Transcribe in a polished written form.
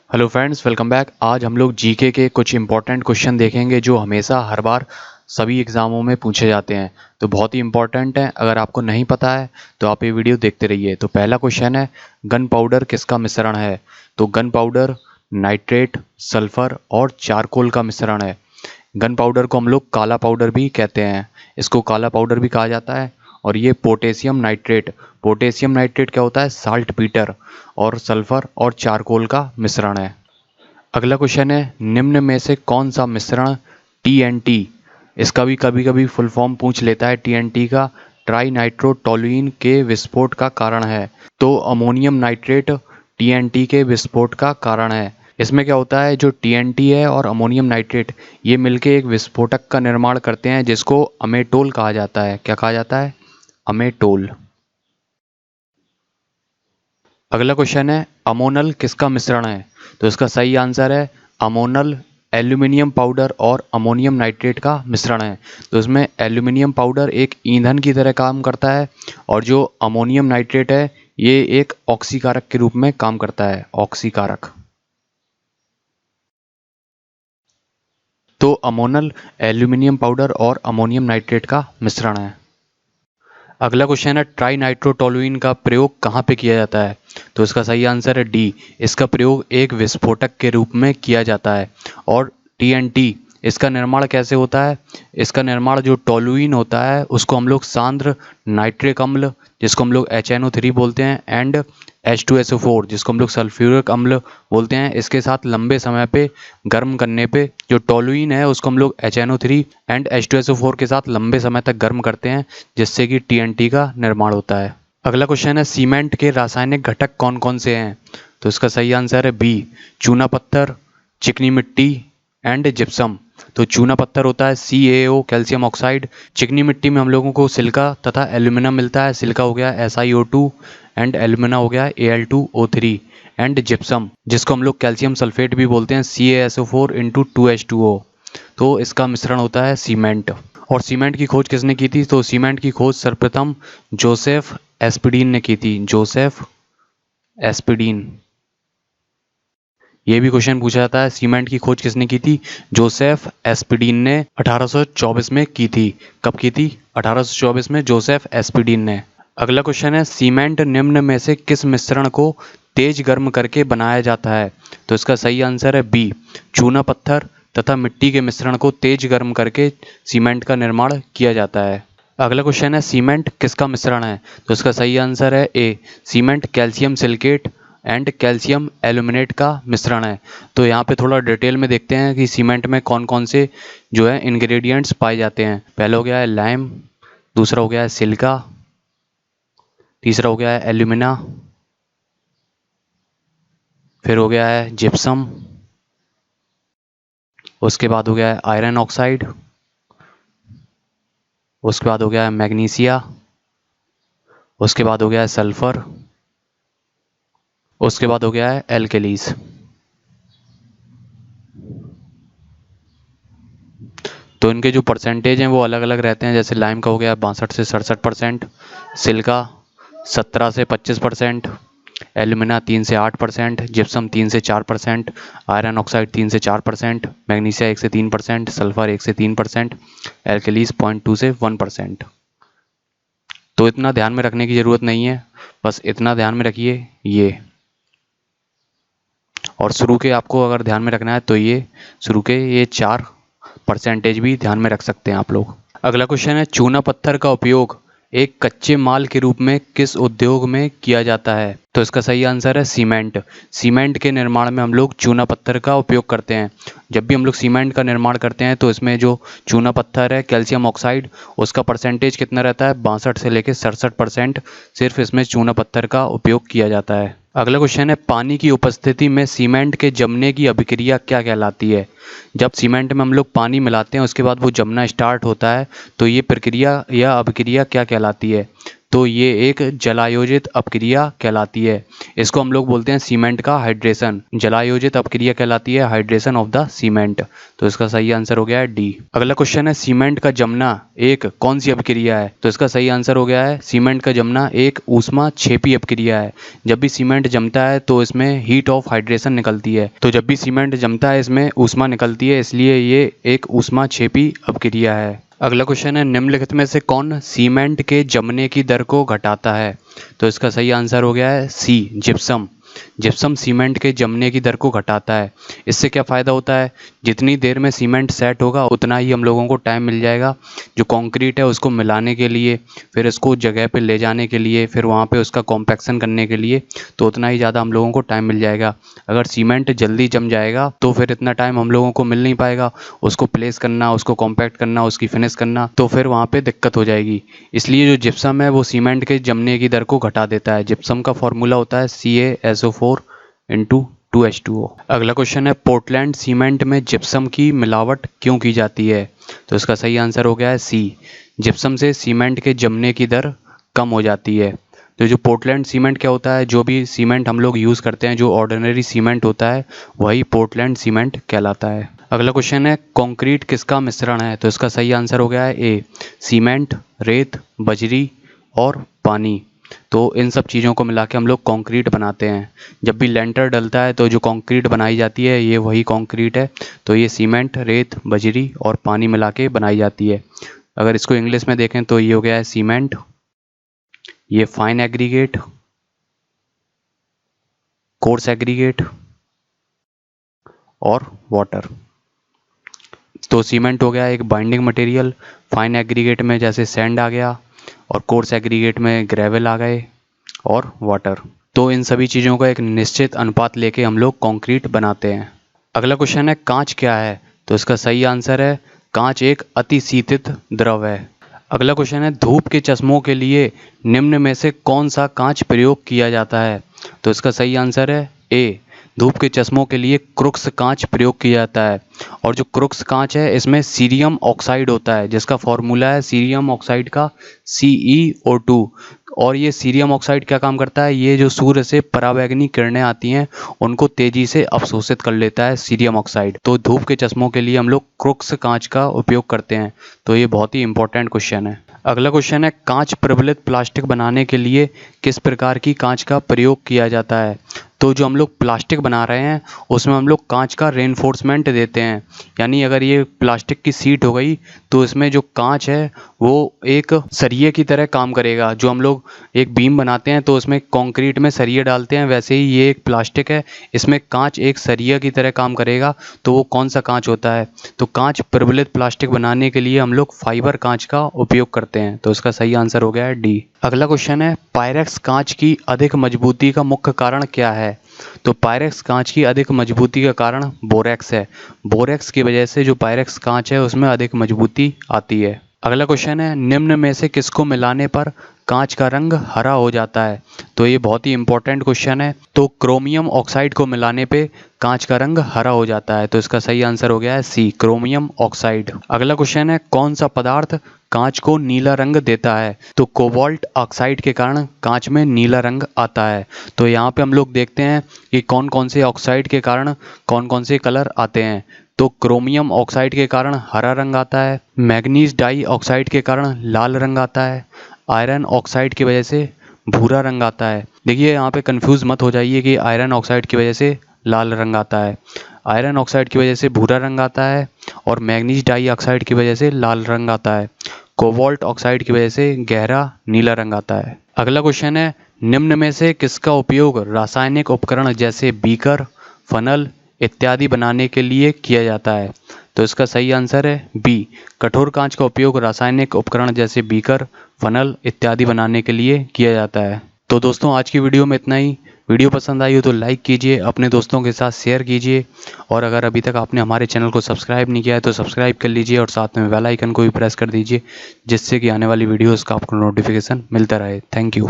Hello friends, welcome back. आज हम लोग जीके के कुछ इंपॉर्टेंट क्वेश्चन देखेंगे जो हमेशा हर बार सभी एग्ज़ामों में पूछे जाते हैं। तो बहुत ही इंपॉर्टेंट है। अगर आपको नहीं पता है तो आप ये वीडियो देखते रहिए। तो पहला क्वेश्चन है, गन पाउडर किसका मिश्रण है? तो गन पाउडर नाइट्रेट, सल्फर और चारकोल का मिश्रण है। गन पाउडर को हम लोग काला पाउडर भी कहते हैं, इसको काला पाउडर भी कहा जाता है। और ये पोटेशियम नाइट्रेट क्या होता है? Salt Peter. और सल्फर और चारकोल का मिश्रण है। अगला क्वेश्चन है, निम्न में से कौन सा मिश्रण TNT, इसका भी कभी कभी फुल फॉर्म पूछ लेता है TNT का, ट्राई नाइट्रोटोलुइन के विस्फोट का कारण है? तो अमोनियम नाइट्रेट TNT के विस्फोट का कारण है। इसमें क्या होता है, जो TNT है और अमोनियम नाइट्रेट ये मिलके एक विस्फोटक का निर्माण करते हैं जिसको अमेटोल कहा जाता है। क्या कहा जाता है? अमेटोल। अगला क्वेश्चन है, अमोनल किसका मिश्रण है? तो इसका सही आंसर है अमोनल एल्यूमिनियम पाउडर और अमोनियम नाइट्रेट का मिश्रण है। तो इसमें एल्यूमिनियम पाउडर एक ईंधन की तरह काम करता है और जो अमोनियम नाइट्रेट है ये एक ऑक्सीकारक के रूप में काम करता है, ऑक्सीकारक। तो अमोनल एल्यूमिनियम पाउडर और अमोनियम नाइट्रेट का मिश्रण है। अगला क्वेश्चन है, ट्राई नाइट्रोटोलुइन का प्रयोग कहाँ पे किया जाता है? तो इसका सही आंसर है डी, इसका प्रयोग एक विस्फोटक के रूप में किया जाता है। और TNT इसका निर्माण कैसे होता है? इसका निर्माण जो टोलुइन होता है उसको हम लोग सांद्र नाइट्रिक अम्ल जिसको हम लोग HNO3 बोलते हैं एंड H2SO4 जिसको हम लोग सल्फ्यूरिक अम्ल बोलते हैं, इसके साथ लंबे समय पे गर्म करने पे जो टोलुइन है उसको हम लोग HNO3 एंड H2SO4 के साथ लंबे समय तक गर्म करते हैं जिससे कि TNT का निर्माण होता है। अगला क्वेश्चन है, सीमेंट के रासायनिक घटक कौन कौन से हैं? तो इसका सही आंसर है बी, चूना पत्थर, चिकनी मिट्टी एंड जिप्सम। तो चूना पत्थर होता है CaO कैल्शियम ऑक्साइड, चिकनी मिट्टी में हम लोगों को सिलिका तथा एल्यूमिना मिलता है, सिलिका हो गया SiO2 एंड एल्यूमिना हो गया Al2O3 एंड जिप्सम जिसको हम लोग कैल्शियम सल्फेट भी बोलते हैं CaSO4 × 2H2O। तो इसका मिश्रण होता है सीमेंट। और सीमेंट की खोज किसने की थी? तो सीमेंट की खोज सर्वप्रथम जोसेफ एस्पिडीन ने की थी, जोसेफ एस्पिडीन। ये भी क्वेश्चन पूछा जाता है, सीमेंट की खोज किसने की थी? जोसेफ एस्पिडीन ने 1824 में की थी। कब की थी? 1824 में जोसेफ एस्पिडीन ने। अगला क्वेश्चन है, सीमेंट निम्न में से किस मिश्रण को तेज गर्म करके बनाया जाता है? तो इसका सही आंसर है बी, चूना पत्थर तथा मिट्टी के मिश्रण को तेज गर्म करके सीमेंट का निर्माण किया जाता है। अगला क्वेश्चन है, सीमेंट किसका मिश्रण है? तो इसका सही आंसर है A, cement calcium silicate and calcium aluminate का मिश्रण है। तो यहाँ पे थोड़ा डिटेल में देखते हैं कि सीमेंट में कौन कौन से जो है इंग्रेडिएंट्स पाए जाते हैं। पहला हो गया है लाइम, दूसरा हो गया है सिलिका, तीसरा हो गया है एल्यूमिना, फिर हो गया है जिप्सम, उसके बाद हो गया है आयरन ऑक्साइड, उसके बाद हो गया है मैग्नीशिया, उसके बाद हो गया है सल्फर, उसके बाद हो गया है एल्केलीज। तो इनके जो परसेंटेज हैं वो अलग अलग रहते हैं। जैसे लाइम का हो गया 62 से 67%, सिलिका 17 से 25%, एल्यूमिना 3 से 8%, जिप्सम 3 से 4%, आयरन ऑक्साइड 3 से 4%, मैग्नीशिया 1 से 3%, सल्फर 1 से 3%, एल्केलीज 0.2 से 1%। तो इतना ध्यान में रखने की ज़रूरत नहीं है, बस इतना ध्यान में रखिए ये। और शुरू के आपको अगर ध्यान में रखना है तो ये शुरू के ये 4% भी ध्यान में रख सकते हैं आप लोग। अगला क्वेश्चन है, चूना पत्थर का उपयोग एक कच्चे माल के रूप में किस उद्योग में किया जाता है? तो इसका सही आंसर है सीमेंट। सीमेंट के निर्माण में हम लोग चूना पत्थर का उपयोग करते हैं। जब भी हम लोग सीमेंट का निर्माण करते हैं तो इसमें जो चूना पत्थर है कैल्शियम ऑक्साइड उसका परसेंटेज कितना रहता है? 62 से लेकर 67% सिर्फ इसमें चूना पत्थर का उपयोग किया जाता है। अगला क्वेश्चन है, पानी की उपस्थिति में सीमेंट के जमने की अभिक्रिया क्या कहलाती है? जब सीमेंट में हम लोग पानी मिलाते हैं उसके बाद वो जमना स्टार्ट होता है तो ये प्रक्रिया या अभिक्रिया क्या कहलाती है? तो ये एक जलायोजित अपक्रिया कहलाती है। इसको हम लोग बोलते हैं सीमेंट का हाइड्रेशन। जलायोजित अपक्रिया कहलाती है हाइड्रेशन ऑफ द सीमेंट। तो इसका सही आंसर हो गया है डी। अगला क्वेश्चन है सीमेंट का जमना एक कौन सी अपक्रिया है? तो इसका सही आंसर हो गया है सीमेंट का जमना एक ऊष्माक्षेपी अपक्रिया है। जब भी सीमेंट जमता है तो इसमें हीट ऑफ हाइड्रेशन निकलती है। तो जब भी सीमेंट जमता है इसमें ऊष्मा निकलती है, इसलिए ये एक ऊष्माक्षेपी अपक्रिया है। अगला क्वेश्चन है निम्नलिखित में से कौन सीमेंट के जमने की दर को घटाता है? तो इसका सही आंसर हो गया है सी, जिप्सम। जिप्सम सीमेंट के जमने की दर को घटाता है। इससे क्या फ़ायदा होता है? जितनी देर में सीमेंट सेट होगा उतना ही हम लोगों को टाइम मिल जाएगा जो कंक्रीट है उसको मिलाने के लिए, फिर इसको जगह पे ले जाने के लिए, फिर वहाँ पे उसका कॉम्पैक्शन करने के लिए, तो उतना ही ज़्यादा हम लोगों को टाइम मिल जाएगा। अगर सीमेंट जल्दी जम जाएगा तो फिर इतना टाइम हम लोगों को मिल नहीं पाएगा, उसको प्लेस करना, उसको कॉम्पैक्ट करना, उसकी फिनिश करना, तो फिर वहाँ पे दिक्कत हो जाएगी। इसलिए जो जिप्सम है वो सीमेंट के जमने की दर को घटा देता है। जिप्सम का फॉर्मूला होता है CaSO4 × 2H2O। अगला क्वेश्चन है पोर्टलैंड सीमेंट में जिप्सम की मिलावट क्यों की जाती है? तो इसका सही आंसर हो गया है सी, जिप्सम से सीमेंट के जमने की दर कम हो जाती है। तो जो पोर्टलैंड सीमेंट क्या होता है, जो भी सीमेंट हम लोग यूज़ करते हैं, जो ऑर्डिनरी सीमेंट होता है वही पोर्टलैंड सीमेंट कहलाता है। अगला क्वेश्चन है कंक्रीट किसका मिश्रण है? तो इसका सही आंसर हो गया है ए, सीमेंट, रेत, बजरी और पानी। तो इन सब चीज़ों को मिला के हम लोग कंक्रीट बनाते हैं। जब भी लेंटर डलता है तो जो कंक्रीट बनाई जाती है ये वही कंक्रीट है। तो ये सीमेंट, रेत, बजरी और पानी मिला के बनाई जाती है। अगर इसको इंग्लिश में देखें तो ये हो गया है सीमेंट, ये फाइन एग्रीगेट, कोर्स एग्रीगेट और वाटर। तो सीमेंट हो गया एक बाइंडिंग मटेरियल, फाइन एग्रीगेट में जैसे सैंड आ गया, और कोर्स एग्रीगेट में ग्रेवल आ गए, और वाटर। तो इन सभी चीज़ों का एक निश्चित अनुपात लेके हम लोग कंक्रीट बनाते हैं। अगला क्वेश्चन है कांच क्या है? तो इसका सही आंसर है कांच एक अतिशीतित द्रव है। अगला क्वेश्चन है धूप के चश्मों के लिए निम्न में से कौन सा कांच प्रयोग किया जाता है? तो इसका सही आंसर है ए, धूप के चश्मों के लिए क्रुक्स कांच प्रयोग किया जाता है। और जो क्रुक्स कांच है इसमें सीरियम ऑक्साइड होता है, जिसका फॉर्मूला है सीरियम ऑक्साइड का CeO2। और ये सीरियम ऑक्साइड क्या काम करता है? ये जो सूर्य से पराबैंगनी किरणें आती हैं उनको तेजी से अवशोषित कर लेता है सीरियम ऑक्साइड। तो धूप के चश्मों के लिए हम लोग क्रुक्स कांच का उपयोग करते हैं। तो ये बहुत ही इंपॉर्टेंट क्वेश्चन है। अगला क्वेश्चन है कांच प्रबलित प्लास्टिक बनाने के लिए किस प्रकार की कांच का प्रयोग किया जाता है? तो जो हम लोग प्लास्टिक बना रहे हैं उसमें हम लोग कांच का रेनफोर्समेंट देते हैं। यानी अगर ये प्लास्टिक की सीट हो गई तो इसमें जो कांच है वो एक सरिये की तरह काम करेगा। जो हम लोग एक बीम बनाते हैं तो उसमें कंक्रीट में सरिये डालते हैं, वैसे ही ये एक प्लास्टिक है, इसमें कांच एक सरिया की तरह काम करेगा। तो वो कौन सा कांच होता है? तो कांच प्रबलित प्लास्टिक बनाने के लिए हम लोग फाइबर कांच का उपयोग करते हैं। तो इसका सही आंसर हो गया है डी। अगला क्वेश्चन है पायरेक्स कांच की अधिक मजबूती का मुख्य कारण क्या है? तो पायरेक्स कांच की अधिक मजबूती का कारण बोरेक्स है। बोरेक्स की वजह से जो पायरेक्स कांच है उसमें अधिक मजबूती आती है। अगला क्वेश्चन है निम्न में से किसको मिलाने पर कांच का रंग हरा हो जाता है? तो ये बहुत ही इंपॉर्टेंट क्वेश्चन है। तो क्रोमियम ऑक्साइड को मिलाने पे कांच का रंग हरा हो जाता है। तो इसका सही आंसर हो गया है सी, क्रोमियम ऑक्साइड। अगला क्वेश्चन है कौन सा पदार्थ कांच को नीला रंग देता है? तो कोबाल्ट ऑक्साइड के कारण कांच में नीला रंग आता है। तो यहाँ पे हम लोग देखते हैं कि कौन कौन से ऑक्साइड के कारण कौन कौन से कलर आते हैं। तो क्रोमियम ऑक्साइड के कारण हरा रंग आता है, मैग्नीज डाई ऑक्साइड के कारण लाल रंग आता है, आयरन ऑक्साइड की वजह से भूरा रंग आता है। देखिए यहाँ पे कंफ्यूज मत हो जाइए कि आयरन ऑक्साइड की वजह से लाल रंग आता है, आयरन ऑक्साइड की वजह से भूरा रंग आता है, और मैग्नीज डाई ऑक्साइड की वजह से लाल रंग आता है, कोबाल्ट ऑक्साइड की वजह से गहरा नीला रंग आता है। अगला क्वेश्चन है निम्न में से किसका उपयोग रासायनिक उपकरण जैसे बीकर, फनल इत्यादि बनाने के लिए किया जाता है? तो इसका सही आंसर है बी, कठोर कांच का उपयोग रासायनिक उपकरण जैसे बीकर, फनल इत्यादि बनाने के लिए किया जाता है। तो दोस्तों आज की वीडियो में इतना ही। वीडियो पसंद आई हो तो लाइक कीजिए, अपने दोस्तों के साथ शेयर कीजिए, और अगर अभी तक आपने हमारे चैनल को सब्सक्राइब नहीं किया है तो सब्सक्राइब कर लीजिए और साथ में बेल आइकन को भी प्रेस कर दीजिए, जिससे कि आने वाली वीडियोज़ का आपको नोटिफिकेशन मिलता रहे। Thank you.